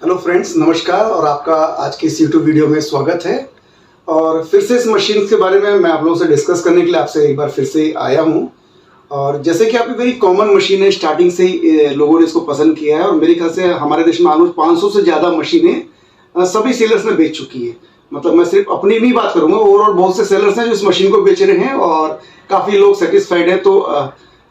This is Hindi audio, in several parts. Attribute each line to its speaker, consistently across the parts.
Speaker 1: हेलो फ्रेंड्स, नमस्कार और आपका आज की इस यूट्यूब वीडियो में स्वागत है। और फिर से इस मशीन के बारे में मैं आप लोगों से डिस्कस करने के लिए आपसे एक बार फिर से आया हूं। और जैसे कि आपकी वेरी कॉमन मशीन है, स्टार्टिंग से ही लोगों ने इसको पसंद किया है और मेरे ख्याल से हमारे देश में ऑलमोस्ट 500 से ज़्यादा मशीनें सभी सेलर्स ने बेच चुकी है। मतलब मैं सिर्फ अपनी नहीं बात करूँगा, ओवरऑल बहुत से सेलर्स हैं जो इस मशीन को बेच रहे हैं और काफ़ी लोग सेटिस्फाइड हैं। तो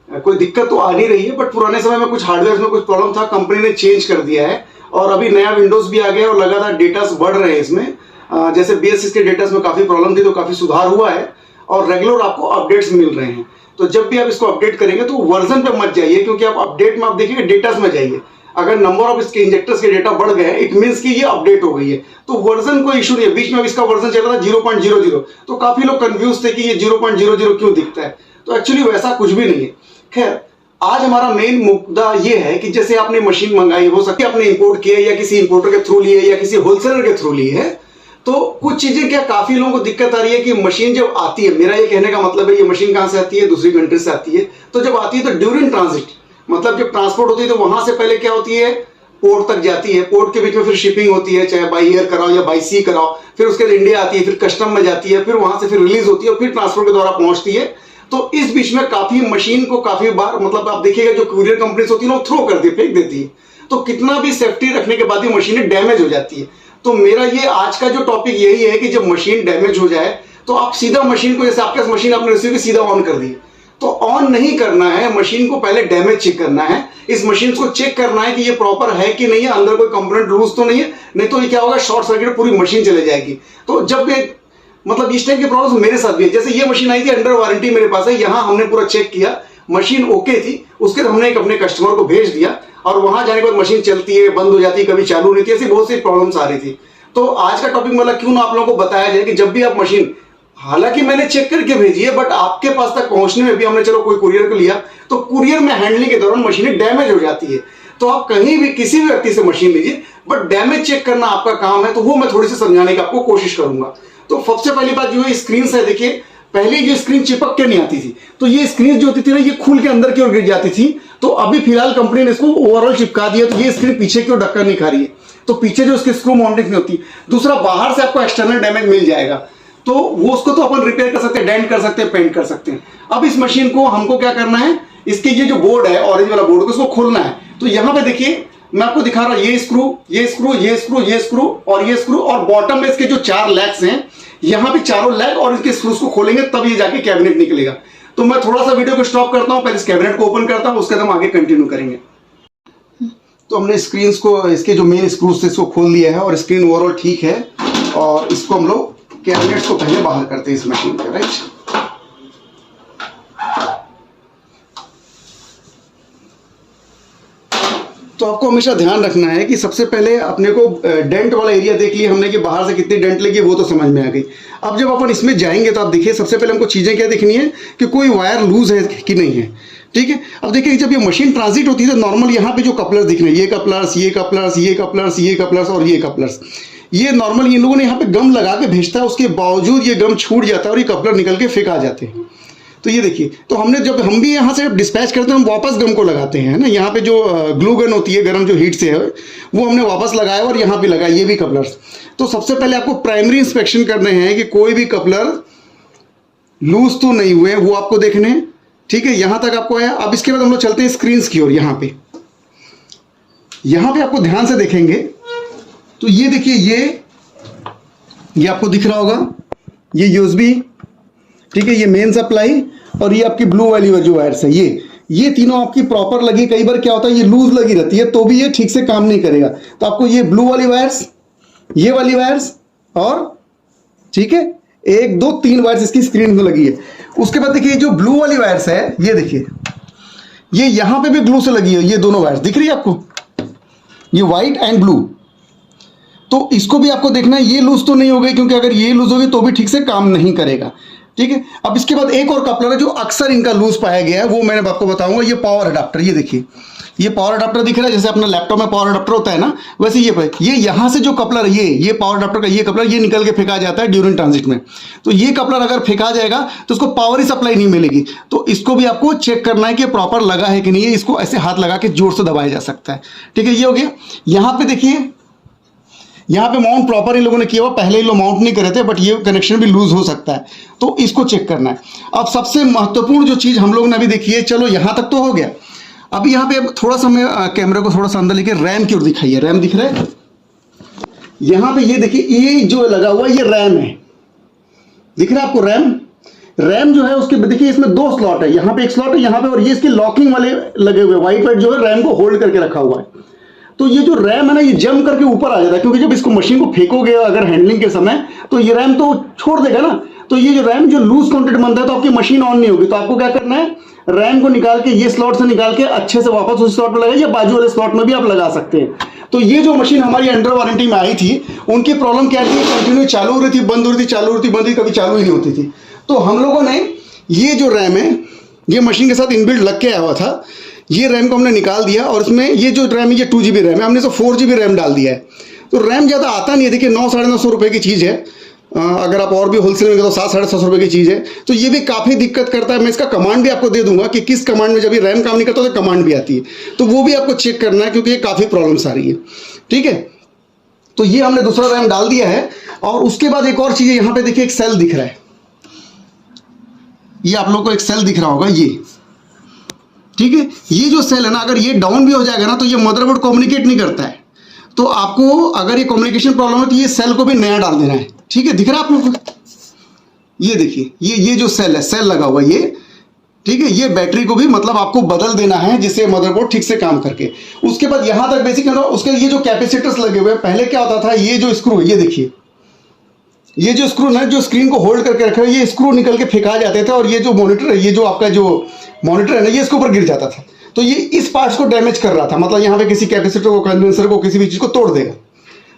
Speaker 1: कोई दिक्कत तो आ नहीं रही है, बट पुराने समय में कुछ हार्डवेयर में कुछ प्रॉब्लम था, कंपनी ने चेंज कर दिया है और अभी नया विंडोज भी आ गया और लगातार डेटास बढ़ रहे हैं इसमें। जैसे BS6 के डेटास में काफ़ी प्रॉब्लम थी तो काफ़ी सुधार हुआ है और रेगुलर आपको अपडेट्स मिल रहे हैं। तो जब भी आप इसको अपडेट करेंगे तो वर्जन पे मत जाइए, क्योंकि आप अपडेट में आप देखिए डेटास में जाइए। अगर नंबर ऑफ इसके इंजेक्टर्स के डेटा बढ़ गए इट मीन्स कि ये अपडेट हो गई है। तो वर्जन कोई इशू नहीं है। बीच में इसका वर्जन चल रहा था 0.00, तो काफ़ी लोग कंफ्यूज थे कि ये 0.00 क्यों दिखता है। तो एक्चुअली वैसा कुछ भी नहीं है। खैर, आज हमारा मेन मुद्दा ये है कि जैसे आपने मशीन मंगाई, हो सकती है आपने इंपोर्ट किया या किसी इंपोर्टर के थ्रू लिए या किसी होलसेलर के थ्रू लिए है, तो कुछ चीजें क्या काफी लोगों को दिक्कत आ रही है कि मशीन जब आती है, मेरा ये कहने का मतलब है ये मशीन कहां से आती है, दूसरी कंट्री से आती है। तो जब आती है तो ड्यूरिंग ट्रांजिट, मतलब जब ट्रांसपोर्ट होती है तो वहां से पहले क्या होती है, पोर्ट तक जाती है। पोर्ट के बीच में फिर शिपिंग होती है, चाहे बाई एयर कराओ या बाई सी कराओ। फिर उसके बाद इंडिया आती है, फिर कस्टम में जाती है, फिर वहां से फिर रिलीज होती है और फिर ट्रांसपोर्ट के द्वारा पहुंचती है। तो इस बीच में काफी मशीन को काफी बार, मतलब आप देखिएगा जो कुरियर कंपनीज होती है वो थ्रो कर दी, फेंक देती है। तो कितना भी सेफ्टी रखने के बाद भी मशीनें डैमेज हो जाती है। तो मेरा ये आज का जो टॉपिक यही है कि जब मशीन डैमेज हो जाए तो आप सीधा मशीन को, जैसे आपके पास मशीन आपने रिसीव की, सीधा ऑन कर दी, तो ऑन नहीं करना है। मशीन को पहले डैमेज चेक करना है। इस मशीन को चेक करना है कि ये प्रॉपर है कि नहीं है, अंदर कोई कंपोनेंट लूज तो नहीं है, नहीं तो ये क्या होगा, शॉर्ट सर्किट पूरी मशीन चले जाएगी। तो जब ये मतलब इस टाइप की प्रॉब्लम मेरे साथ भी है। जैसे ये मशीन आई थी अंडर वारंटी मेरे पास है, यहां हमने पूरा चेक किया, मशीन ओके थी। उसके बाद हमने एक अपने कस्टमर को भेज दिया और वहां जाने के बाद मशीन चलती है, बंद हो जाती है, कभी चालू नहीं थी, ऐसी बहुत सी प्रॉब्लम्स आ रही थी। तो आज का टॉपिक मतलब क्यों ना आप लोगों को बताया जाए कि जब भी आप मशीन, हालांकि मैंने चेक करके भेजी है, बट आपके पास तक पहुंचने में भी हमने चलो कोई कुरियर को लिया, तो कुरियर में हैंडलिंग के दौरान मशीनें डैमेज हो जाती है। तो आप कहीं भी किसी भी व्यक्ति से मशीन लीजिए, बट डैमेज चेक करना आपका काम है। तो वो मैं थोड़ी सी समझाने की आपको कोशिश करूंगा। तो सबसे पहली बात जो है, स्क्रीन से देखिए, पहले जो स्क्रीन चिपक के नहीं आती थी, तो ये स्क्रीन जो होती थी ना, ये खुल के अंदर की ओर गिर जाती थी। तो अभी फिलहाल कंपनी ने इसको ओवरऑल चिपका दिया, तो ये स्क्रीन पीछे की ओर ढक्कन नहीं खा रही है, तो पीछे जो इसकी स्क्रू माउंटिंग नहीं होती। दूसरा, बाहर से आपको एक्सटर्नल डैमेज मिल जाएगा, तो वो उसको तो अपन रिपेयर कर सकते हैं, डेंट कर सकते हैं, पेंट कर सकते हैं। अब इस मशीन को हमको क्या करना है, इसके ये जो बोर्ड है, ऑरेंज वाला बोर्ड, उसको खोलना है। तो यहां पे देखिए मैं आपको दिखा रहा हूं, ये स्क्रू, ये स्क्रू, ये स्क्रू, ये स्क्रू और ये स्क्रू, और बॉटम में इसके जो 4 लेग्स हैं, यहां भी चारों लेग और इसके स्क्रूज को खोलेंगे तब ये जाके कैबिनेट निकलेगा। तो मैं थोड़ा सा वीडियो को स्टॉप करता हूं, पहले इस कैबिनेट को ओपन करता हूं, उसके बाद हम आगे कंटिन्यू करेंगे। तो हमने स्क्रीन को, इसके जो मेन स्क्रूज थे, इसको खोल लिया है और स्क्रीन ओवरऑल ठीक है। और इसको हम लोग कैबिनेट्स को पहले बाहर करते हैं इस मशीन के, राइट। तो आपको हमेशा ध्यान रखना है कि सबसे पहले अपने को डेंट वाला एरिया देख लिया हमने कि बाहर से कितनी डेंट लगी, वो तो समझ में आ गई। अब जब अपन इसमें जाएंगे तो आप देखिए, सबसे पहले हमको चीजें क्या देखनी है कि कोई वायर लूज है कि नहीं है, ठीक है। अब देखिए, जब ये मशीन ट्रांजिट होती है तो नॉर्मल यहाँ पे जो कपलर्स दिख रहे हैं, ये कपलर्स, ये कपलर्स, ये कपलर्स, ये कपलर्स और ये कपलर्स, ये नॉर्मल इन लोगों ने यहाँ पे गम लगा के भेजता है, उसके बावजूद ये गम छूट जाता है और ये कपलर निकल के फेंक आ जाते हैं। तो ये देखिए, तो हमने जब हम भी यहाँ से डिस्पैच करते हैं, हम वापस गम को लगाते हैं ना, यहाँ पे जो ग्लू गन होती है गर्म जो हीट से है, वो हमने वापस लगाया और यहाँ पे लगाया, ये भी कपलर्स। तो सबसे पहले आपको प्राइमरी इंस्पेक्शन करने हैं कि कोई भी कपलर लूज तो नहीं हुए, वो आपको देखने हैं, ठीक है। यहाँ तक आपको आया। अब इसके बाद हम लोग चलते हैं स्क्रीन की ओर। यहाँ पे आपको ध्यान से देखेंगे तो ये देखिए, ये आपको दिख रहा होगा, ये USB, ठीक है, ये मेन सप्लाई और ये आपकी ब्लू वाली जो वायर्स है, ये तीनों आपकी प्रॉपर लगी। कई बार क्या होता है, ये लूज लगी रहती है तो भी ये ठीक से काम नहीं करेगा। तो आपको ये ब्लू वाली वायर्स, ये वाली वायर्स और, ठीक है, 1 2 3 वायर्स इसकी स्क्रीन में लगी है। उसके बाद देखिए, जो ब्लू वाली वायर्स है, ये देखिए, ये यहां पे भी ग्लू से लगी है, ये दोनों वायर्स दिख रही है आपको, ये व्हाइट एंड ब्लू। तो इसको भी आपको देखना है, ये लूज तो नहीं हो गई, क्योंकि अगर ये लूज होगी तो भी ठीक से काम नहीं करेगा, ठीक है। अब इसके बाद एक और कपलर है जो अक्सर इनका लूज पाया गया है, वो मैंने आपको बताऊंगा। ये पावर अडाप्टर, ये देखिए, ये पावर अडाप्टर दिख रहा है, जैसे अपना लैपटॉप में पावर अडाप्टर होता है ना, वैसे ये यहां से जो कपलर है, ये पावर अडाप्टर का ये कपलर, ये निकल के फेंका जाता है ड्यूरिंग ट्रांजिट में। तो ये कपलर अगर फेंका जाएगा तो उसको पावर ही सप्लाई नहीं मिलेगी। तो इसको भी आपको चेक करना है कि प्रॉपर लगा है कि नहीं है। इसको ऐसे हाथ लगा के जोर से दबाया जा सकता है, ठीक है। ये हो गया। यहां पे देखिए, यहाँ पे माउंट प्रॉपर इन लोगों ने किया हुआ, पहले ही लोग माउंट नहीं करे थे, बट ये कनेक्शन भी लूज हो सकता है, तो इसको चेक करना है। अब सबसे महत्वपूर्ण जो चीज़ हम लोग ने अभी देखी है, चलो यहाँ तक तो हो गया। अब यहाँ पे थोड़ा सा मैं कैमरे को थोड़ा सा अंदर लेके रैम की ओर दिखाइए। रैम दिख रहा है यहाँ पे, ये देखिए, ये जो लगा हुआ है ये रैम है, दिख रहा है आपको रैम? रैम जो है उसके देखिए इसमें 2 स्लॉट है, यहाँ पे एक स्लॉट है यहाँ पे, और ये इसके लॉकिंग वाले लगे हुए व्हाइट व्हाइट जो है रैम को होल्ड करके रखा हुआ है। तो ये जो रैम है ना, ये जम करके ऊपर आ जाता है, क्योंकि जब इसको मशीन को फेंकोगे अगर हैंडलिंग के समय, तो ये रैम तो छोड़ देगा ना। तो ये जो रैम जो लूज कॉन्टेक्ट बनता है तो आपकी मशीन ऑन नहीं होगी। तो आपको क्या करना है, रैम को निकाल के ये स्लॉट से निकाल के अच्छे से वापस उस स्लॉट में लगाइए, या बाजू वाले स्लॉट में भी आप लगा सकते हैं। तो ये जो मशीन हमारी अंडर वारंटी में आई थी, उनकी प्रॉब्लम क्या थी, कंटिन्यू चालू हो रही थी, बंद हो रही थी, चालू हो रही थी, बंद हो रही थी, कभी चालू ही नहीं होती थी। तो हम लोगों ने ये जो रैम है, ये मशीन के साथ इनबिल्ट लग के आया हुआ था, ये रैम को हमने निकाल दिया, और इसमें ये जो रैम है ये 2 GB रैम है, हमने तो 4 GB रैम डाल दिया है। तो रैम ज़्यादा आता नहीं है, देखिए 900-950 रुपये की चीज़ है, अगर आप और भी होलसेल में तो 700-750 रुपये की चीज़ है। तो ये भी काफ़ी दिक्कत करता है। मैं इसका कमांड भी आपको दे दूंगा कि किस कमांड में जब ये रैम काम नहीं करता तो कमांड भी आती है, तो वो भी आपको चेक करना है, क्योंकि ये काफ़ी प्रॉब्लम्स आ रही है। ठीक है, तो ये हमने दूसरा रैम डाल दिया है। और उसके बाद एक और चीज़ है, यहाँ पे देखिए एक सेल दिख रहा है, ये आप लोग को एक सेल दिख रहा होगा ये, ठीक है। ये जो सेल है ना, अगर ये डाउन भी हो जाएगा ना, तो ये मदरबोर्ड कम्युनिकेट नहीं करता है। तो आपको अगर ये कम्युनिकेशन प्रॉब्लम है तो ये सेल को भी नया डाल देना है। ठीक है, दिख रहा है आप लोग को? ये देखिए, ये जो सेल है, सेल लगा हुआ ये, ठीक है। ये बैटरी को भी मतलब आपको बदल देना है, जिससे मदरबोर्ड ठीक से काम करके। उसके बाद यहां तक बेसिक है ना, उसके ये जो कैपेसिटर्स लगे हुए हैं, पहले क्या होता था, ये जो स्क्रू, ये देखिए, ये जो स्क्रू ना जो स्क्रीन को होल्ड करके रखा है, ये स्क्रू निकल के फेंका जाते थे, और ये जो मॉनिटर है, ये जो आपका जो मॉनिटर है ना, ये इसके ऊपर गिर जाता था। तो ये इस पार्ट्स को डैमेज कर रहा था, मतलब यहाँ पे किसी कैपेसिटर को, कंडेंसर को, किसी भी चीज़ को तोड़ देगा।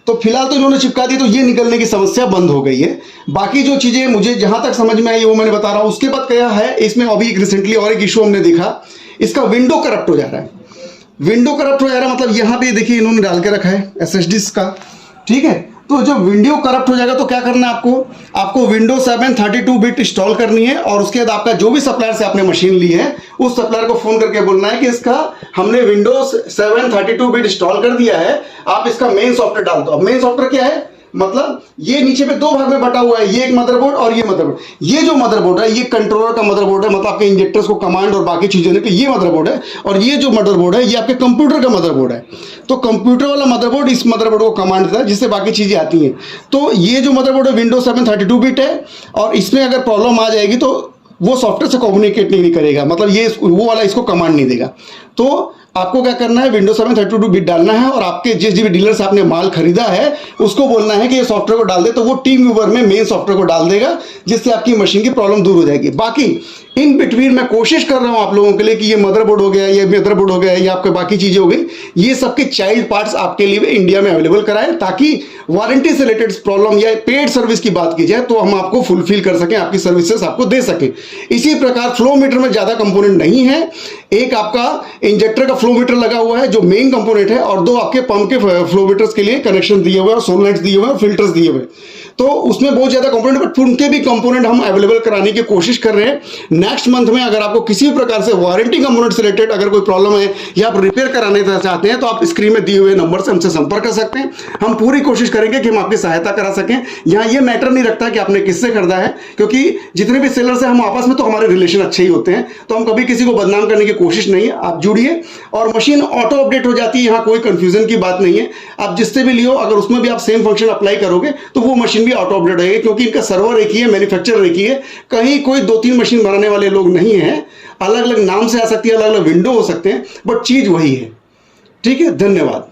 Speaker 1: तो फिलहाल तो इन्होंने चिपका दी, तो ये निकलने की समस्या बंद हो गई है। बाकी जो चीज़ें मुझे जहाँ तक समझ में आई वो मैंने बता रहा हूँ। उसके बाद क्या है, इसमें अभी एक रिसेंटली और एक इशू हमने देखा, इसका विंडो करप्ट हो जा रहा है। विंडो करप्ट हो जा रहा है मतलब यहाँ पे देखिए इन्होंने डाल के रखा है SSDs का, ठीक है। तो जब विंडो करप्ट हो जाएगा तो क्या करना है आपको विंडोज 7 32 बिट इंस्टॉल करनी है, और उसके बाद आपका जो भी सप्लायर से आपने मशीन ली है उस सप्लायर को फोन करके बोलना है कि इसका हमने विंडोज 7 32 बिट इंस्टॉल कर दिया है, आप इसका मेन सॉफ्टवेयर डाल दो। अब मेन सॉफ्टवेयर क्या है, मतलब ये नीचे पे 2 भाग में बटा हुआ है, ये एक मदरबोर्ड और ये मदरबोर्ड। ये जो मदरबोर्ड है ये कंट्रोलर का मदरबोर्ड है, मतलब आपके इंजेक्टर्स को कमांड और बाकी चीजें देने के ये मदरबोर्ड है, और ये जो मदरबोर्ड है ये आपके कंप्यूटर का मदरबोर्ड है। तो कंप्यूटर वाला मदरबोर्ड इस मदरबोर्ड को कमांड देता है, जिससे बाकी चीजें आती हैं। तो ये जो मदरबोर्ड है विंडोज 7 32 बिट है, और इसमें अगर प्रॉब्लम आ जाएगी तो वो सॉफ्टवेयर से कम्युनिकेट नहीं करेगा, मतलब ये वो वाला इसको कमांड नहीं देगा। तो आपको क्या करना है, विंडोज 7 32 बिट डालना है, और आपके जिस भी डीलर से आपने माल खरीदा है उसको बोलना है कि ये सॉफ्टवेयर को डाल दे, तो वो टीम व्यूवर में मेन सॉफ्टवेयर को डाल देगा, जिससे आपकी मशीन की प्रॉब्लम दूर हो जाएगी। बाकी इन बिटवीन मैं कोशिश कर रहा हूं आप लोगों के लिए कि ये मदरबोर्ड हो गया, ये मदरबोर्ड हो गया, ये आपके बाकी चीजें हो गई, ये सबके चाइल्ड पार्ट्स आपके लिए इंडिया में अवेलेबल कराएं, ताकि वारंटी से रिलेटेड प्रॉब्लम या पेड सर्विस की बात की जाए तो हम आपको फुलफिल कर सकें, आपकी सर्विसेज आपको दे सकें। इसी प्रकार फ्लो मीटर में ज्यादा कंपोनेंट नहीं है, एक आपका इंजेक्टर का फ्लो मीटर लगा हुआ है जो मेन कंपोनेंट है, और 2 आपके पंप के फ्लो मीटर्स के लिए कनेक्शन दिए हुए हैं, सोलनट्स दिए हुए हैं, फिल्टर्स दिए हुए हैं। तो उसमें बहुत ज्यादा कंपोनेंट, बट उनके भी कंपोनेंट हम अवेलेबल कराने की कोशिश कर रहे हैं। नेक्स्ट मंथ में अगर आपको किसी भी प्रकार से वारंटी कंपोनेंट से रिलेटेड अगर कोई प्रॉब्लम है या आप रिपेयर कराने चाहते हैं, तो आप स्क्रीन में दिए हुए नंबर से हमसे संपर्क कर सकते हैं। हम पूरी कोशिश करेंगे कि हम आपकी सहायता करा सकें। यहाँ ये मैटर नहीं रखता कि आपने किससे खरीदा है, क्योंकि जितने भी सेलर्स हैं हम आपस में तो हमारे रिलेशन अच्छे ही होते हैं, तो हम कभी किसी को बदनाम करने की कोशिश नहीं है। आप जुड़िए, और मशीन ऑटो अपडेट हो जाती है, यहाँ कोई कंफ्यूजन की बात नहीं है। आप जिससे भी लियो, अगर उसमें भी आप सेम फंक्शन अप्लाई करोगे तो वो मशीन भी ऑटो अपडेट होगी, क्योंकि इनका सर्वर एक ही है, मैन्युफैक्चरर एक ही है, कहीं कोई 2-3 मशीन बनाने वाले लोग नहीं है। अलग अलग नाम से आ सकती है, अलग अलग विंडो हो सकते हैं, बट चीज वही है। ठीक है, धन्यवाद।